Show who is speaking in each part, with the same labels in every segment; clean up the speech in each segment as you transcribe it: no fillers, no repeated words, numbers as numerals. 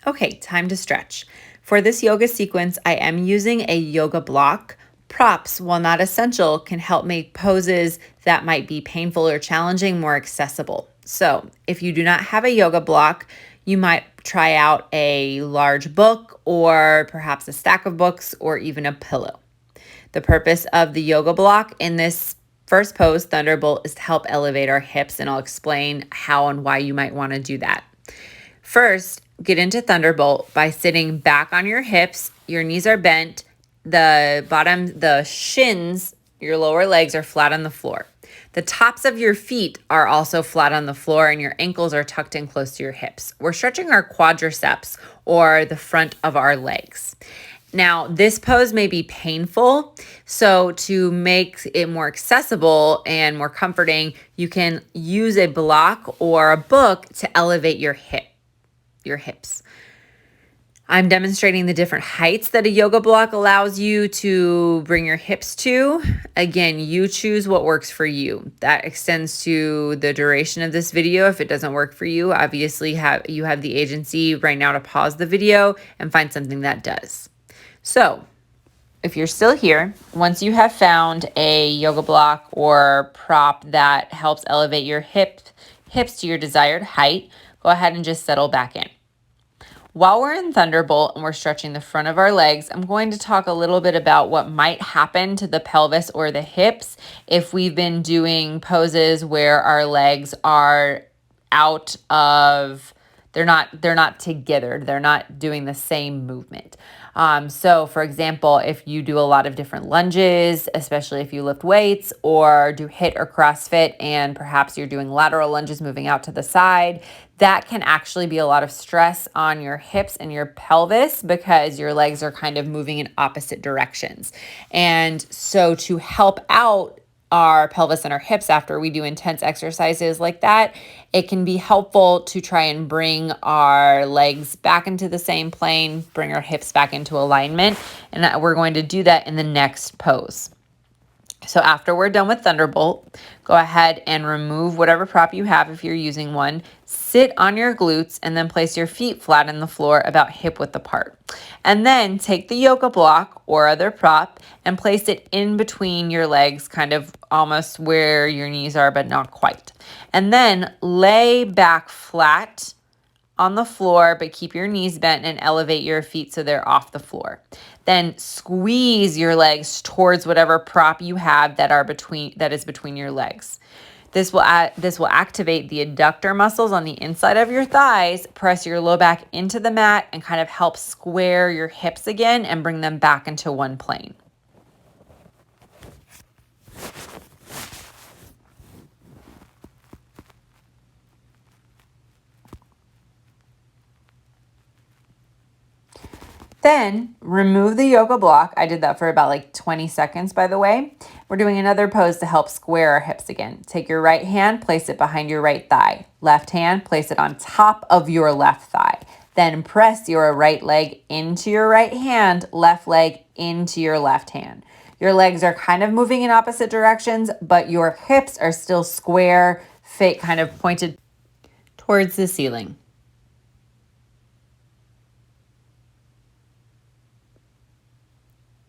Speaker 1: Okay, time to stretch. For this yoga sequence, I am using a yoga block. Props, while not essential, can help make poses that might be painful or challenging more accessible. So, if you do not have a yoga block, you might try out a large book or perhaps a stack of books or even a pillow. The purpose of the yoga block in this first pose, Thunderbolt, is to help elevate our hips, and I'll explain how and why you might want to do that. First, get into Thunderbolt by sitting back on your hips. Your knees are bent. The shins, your lower legs are flat on the floor. The tops of your feet are also flat on the floor, and your ankles are tucked in close to your hips. We're stretching our quadriceps, or the front of our legs. Now, this pose may be painful, so to make it more accessible and more comforting, you can use a block or a book to elevate your hips. I'm demonstrating the different heights that a yoga block allows you to bring your hips to. Again, you choose what works for you. That extends to the duration of this video. If it doesn't work for you, obviously you have the agency right now to pause the video and find something that does. So, if you're still here, once you have found a yoga block or prop that helps elevate your hips to your desired height, go ahead and just settle back in. While we're in Thunderbolt and we're stretching the front of our legs, I'm going to talk a little bit about what might happen to the pelvis or the hips if we've been doing poses where our legs are out of, they're not together. They're not doing the same movement. So for example, if you do a lot of different lunges, especially if you lift weights or do HIIT or CrossFit, and perhaps you're doing lateral lunges moving out to the side, that can actually be a lot of stress on your hips and your pelvis because your legs are kind of moving in opposite directions. And so to help out our pelvis and our hips after we do intense exercises like that, it can be helpful to try and bring our legs back into the same plane, bring our hips back into alignment, and we're going to do that in the next pose. So after we're done with Thunderbolt, go ahead and remove whatever prop you have if you're using one. Sit on your glutes and then place your feet flat on the floor about hip width apart. And then take the yoga block or other prop and place it in between your legs, kind of almost where your knees are, but not quite. And then lay back flat on the floor, but keep your knees bent and elevate your feet so they're off the floor. Then squeeze your legs towards whatever prop you have that is between your legs. This will activate the adductor muscles on the inside of your thighs, press your low back into the mat, and kind of help square your hips again and bring them back into one plane. Then remove the yoga block. I did that for about like 20 seconds, by the way. We're doing another pose to help square our hips again. Take your right hand, place it behind your right thigh. Left hand, place it on top of your left thigh. Then press your right leg into your right hand, left leg into your left hand. Your legs are kind of moving in opposite directions, but your hips are still square, fit, kind of pointed towards the ceiling.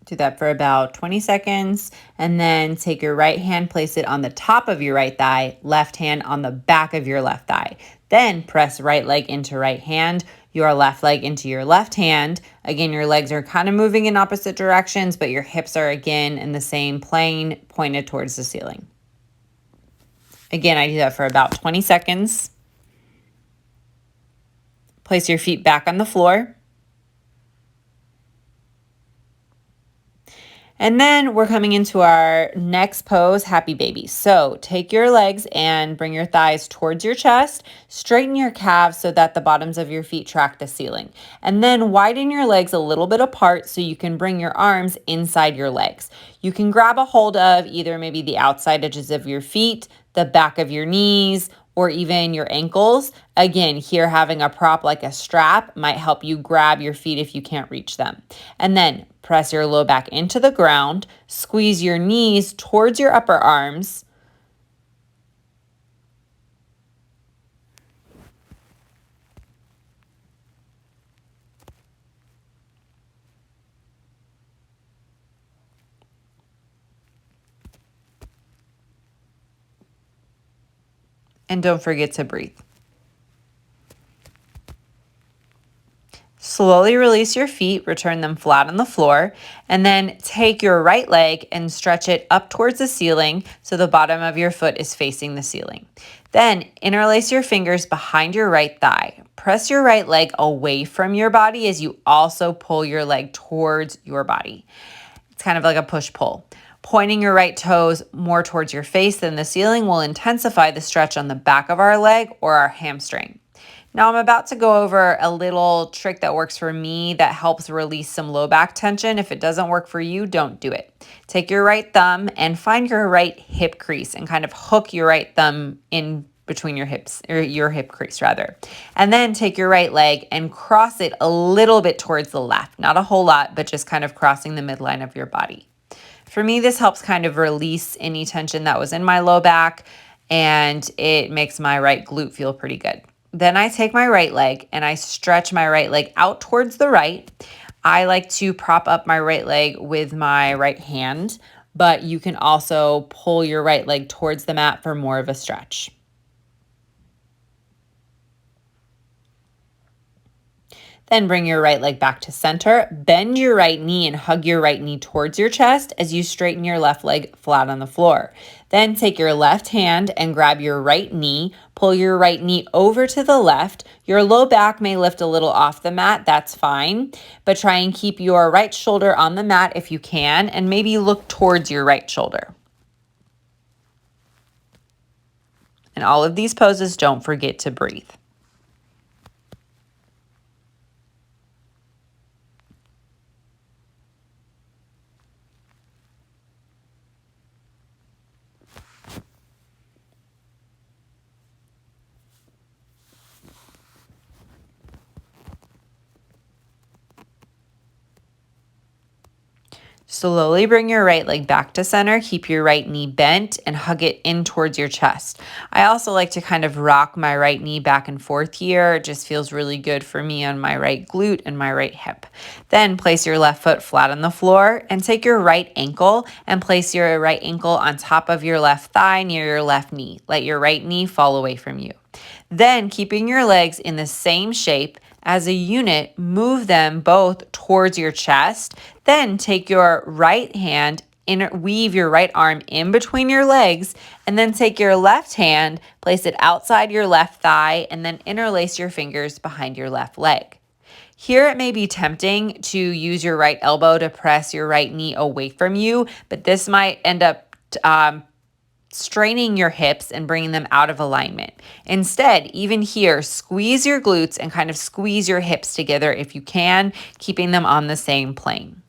Speaker 1: Do that for about 20 seconds, and then take your right hand, place it on the top of your right thigh, left hand on the back of your left thigh. Then press right leg into right hand, your left leg into your left hand. Again, your legs are kind of moving in opposite directions, but your hips are again in the same plane, pointed towards the ceiling. Again, I do that for about 20 seconds. Place your feet back on the floor. And then we're coming into our next pose, Happy Baby. So take your legs and bring your thighs towards your chest, straighten your calves so that the bottoms of your feet track the ceiling. And then widen your legs a little bit apart so you can bring your arms inside your legs. You can grab a hold of either maybe the outside edges of your feet, the back of your knees, or even your ankles. Again, here having a prop like a strap might help you grab your feet if you can't reach them. And then press your low back into the ground, squeeze your knees towards your upper arms. and don't forget to breathe. Slowly release your feet, return them flat on the floor, and then take your right leg and stretch it up towards the ceiling so the bottom of your foot is facing the ceiling. Then interlace your fingers behind your right thigh. Press your right leg away from your body as you also pull your leg towards your body. It's kind of like a push-pull. Pointing your right toes more towards your face than the ceiling will intensify the stretch on the back of our leg or our hamstring. Now I'm about to go over a little trick that works for me that helps release some low back tension. If it doesn't work for you, don't do it. Take your right thumb and find your right hip crease and kind of hook your right thumb in between your hips, or your hip crease rather. And then take your right leg and cross it a little bit towards the left. Not a whole lot, but just kind of crossing the midline of your body. For me, this helps kind of release any tension that was in my low back, and it makes my right glute feel pretty good. Then I take my right leg and I stretch my right leg out towards the right. I like to prop up my right leg with my right hand, but you can also pull your right leg towards the mat for more of a stretch. Then bring your right leg back to center. Bend your right knee and hug your right knee towards your chest as you straighten your left leg flat on the floor. Then take your left hand and grab your right knee. Pull your right knee over to the left. Your low back may lift a little off the mat. That's fine. But try and keep your right shoulder on the mat if you can, and maybe look towards your right shoulder. In all of these poses, don't forget to breathe. Slowly bring your right leg back to center. Keep your right knee bent and hug it in towards your chest. I also like to kind of rock my right knee back and forth here. It just feels really good for me on my right glute and my right hip. Then place your left foot flat on the floor and take your right ankle and place your right ankle on top of your left thigh near your left knee. Let your right knee fall away from you. Then, keeping your legs in the same shape as a unit, move them both towards your chest. Then take your right hand, weave your right arm in between your legs, and then take your left hand, place it outside your left thigh, and then interlace your fingers behind your left leg. Here it may be tempting to use your right elbow to press your right knee away from you, but this might end up straining your hips and bringing them out of alignment. Instead, even here, squeeze your glutes and kind of squeeze your hips together if you can, keeping them on the same plane.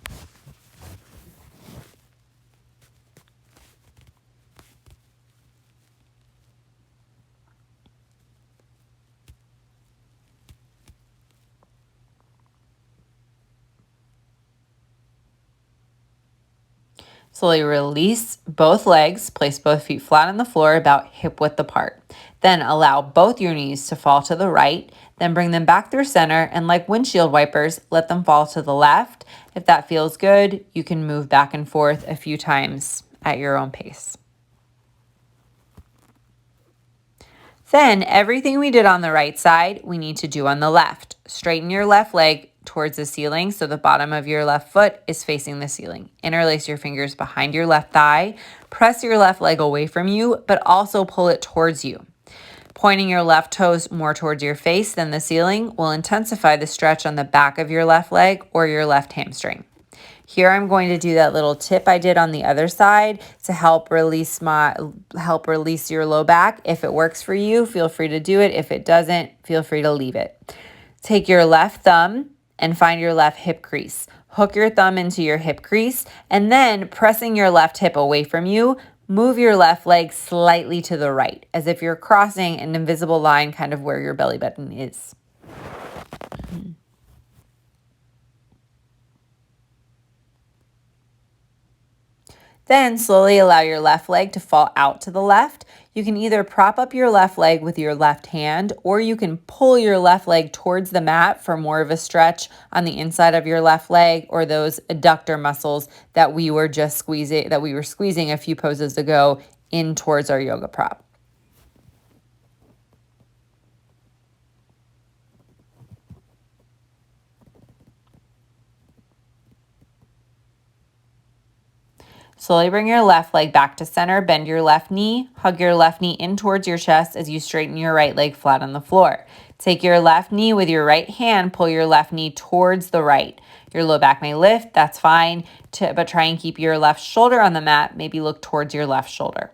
Speaker 1: Slowly release both legs, place both feet flat on the floor about hip width apart. Then allow both your knees to fall to the right, then bring them back through center, and like windshield wipers, let them fall to the left. If that feels good, you can move back and forth a few times at your own pace. Then everything we did on the right side, we need to do on the left. Straighten your left leg towards the ceiling so the bottom of your left foot is facing the ceiling. Interlace your fingers behind your left thigh. Press your left leg away from you, but also pull it towards you. Pointing your left toes more towards your face than the ceiling will intensify the stretch on the back of your left leg or your left hamstring. Here I'm going to do that little tip I did on the other side to help release your low back. If it works for you, feel free to do it. If it doesn't, feel free to leave it. Take your left thumb and find your left hip crease. Hook your thumb into your hip crease, and then pressing your left hip away from you, move your left leg slightly to the right, as if you're crossing an invisible line kind of where your belly button is. Then slowly allow your left leg to fall out to the left. You can either prop up your left leg with your left hand, or you can pull your left leg towards the mat for more of a stretch on the inside of your left leg, or those adductor muscles that we were squeezing a few poses ago in towards our yoga prop. Slowly bring your left leg back to center, bend your left knee, hug your left knee in towards your chest as you straighten your right leg flat on the floor. Take your left knee with your right hand, pull your left knee towards the right. Your low back may lift, that's fine, but try and keep your left shoulder on the mat, maybe look towards your left shoulder.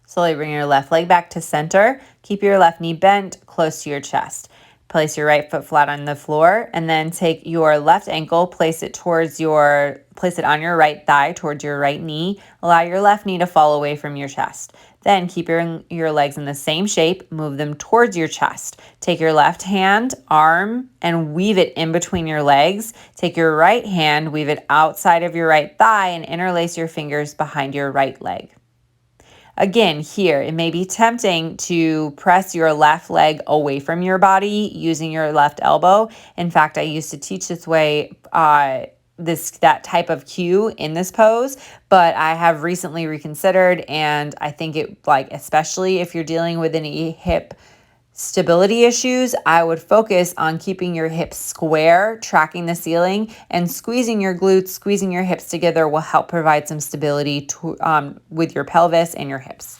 Speaker 1: Slowly bring your left leg back to center. Keep your left knee bent close to your chest. Place your right foot flat on the floor and then take your left ankle, place it on your right thigh towards your right knee. Allow your left knee to fall away from your chest. Then keep your legs in the same shape, move them towards your chest. Take your left hand, arm, and weave it in between your legs. Take your right hand, weave it outside of your right thigh, and interlace your fingers behind your right leg. Again, here, it may be tempting to press your left leg away from your body using your left elbow. In fact, I used to teach this way, that type of cue in this pose, but I have recently reconsidered, and I think especially if you're dealing with any hip stability issues, I would focus on keeping your hips square, tracking the ceiling, and squeezing your glutes, squeezing your hips together will help provide some stability with your pelvis and your hips.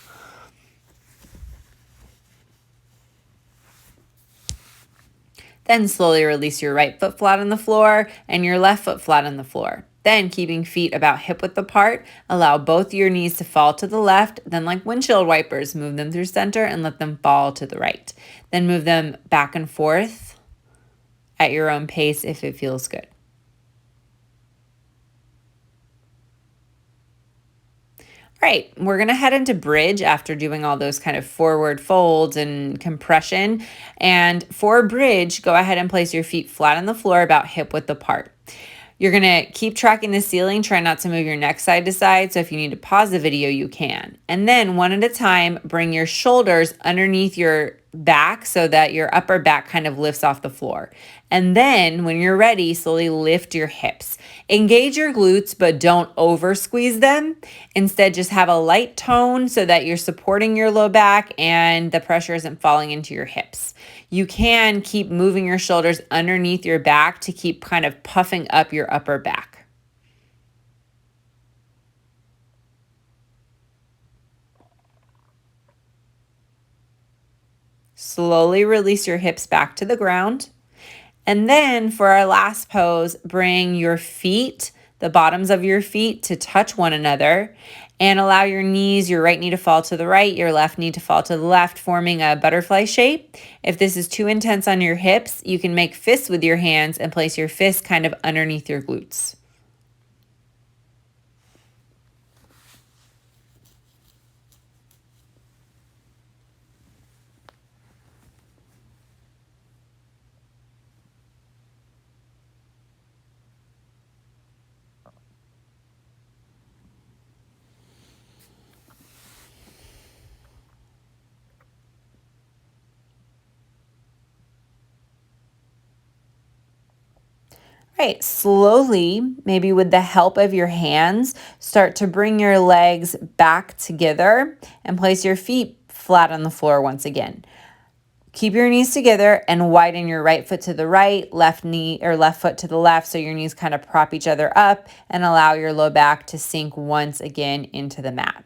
Speaker 1: Then slowly release your right foot flat on the floor and your left foot flat on the floor. Then, keeping feet about hip width apart, allow both your knees to fall to the left. Then, like windshield wipers, move them through center and let them fall to the right. Then move them back and forth at your own pace if it feels good. All right, we're gonna head into bridge after doing all those kind of forward folds and compression. And for bridge, go ahead and place your feet flat on the floor about hip width apart. You're gonna keep tracking the ceiling, try not to move your neck side to side, so if you need to pause the video, you can. And then one at a time, bring your shoulders underneath your back so that your upper back kind of lifts off the floor. And then when you're ready, slowly lift your hips. Engage your glutes, but don't over squeeze them. Instead, just have a light tone so that you're supporting your low back and the pressure isn't falling into your hips. You can keep moving your shoulders underneath your back to keep kind of puffing up your upper back. Slowly release your hips back to the ground. And then for our last pose, bring your feet, the bottoms of your feet, to touch one another and allow your knees, your right knee to fall to the right, your left knee to fall to the left, forming a butterfly shape. If this is too intense on your hips, you can make fists with your hands and place your fists kind of underneath your glutes. Right, slowly, maybe with the help of your hands, start to bring your legs back together and place your feet flat on the floor once again. Keep your knees together and widen your right foot to the right, left knee or left foot to the left, so your knees kind of prop each other up and allow your low back to sink once again into the mat.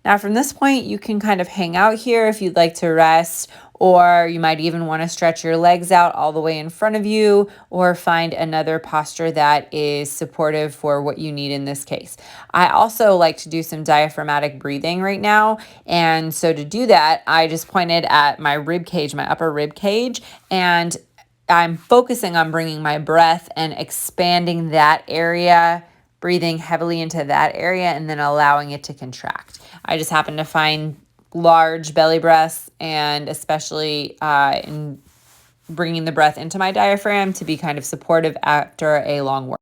Speaker 1: Now from this point, you can kind of hang out here if you'd like to rest, or you might even want to stretch your legs out all the way in front of you, or find another posture that is supportive for what you need in this case. I also like to do some diaphragmatic breathing right now, and so to do that, I just pointed at my rib cage, my upper rib cage, and I'm focusing on bringing my breath and expanding that area, breathing heavily into that area, and then allowing it to contract. I just happen to find large belly breaths, and especially in bringing the breath into my diaphragm, to be kind of supportive after a long work.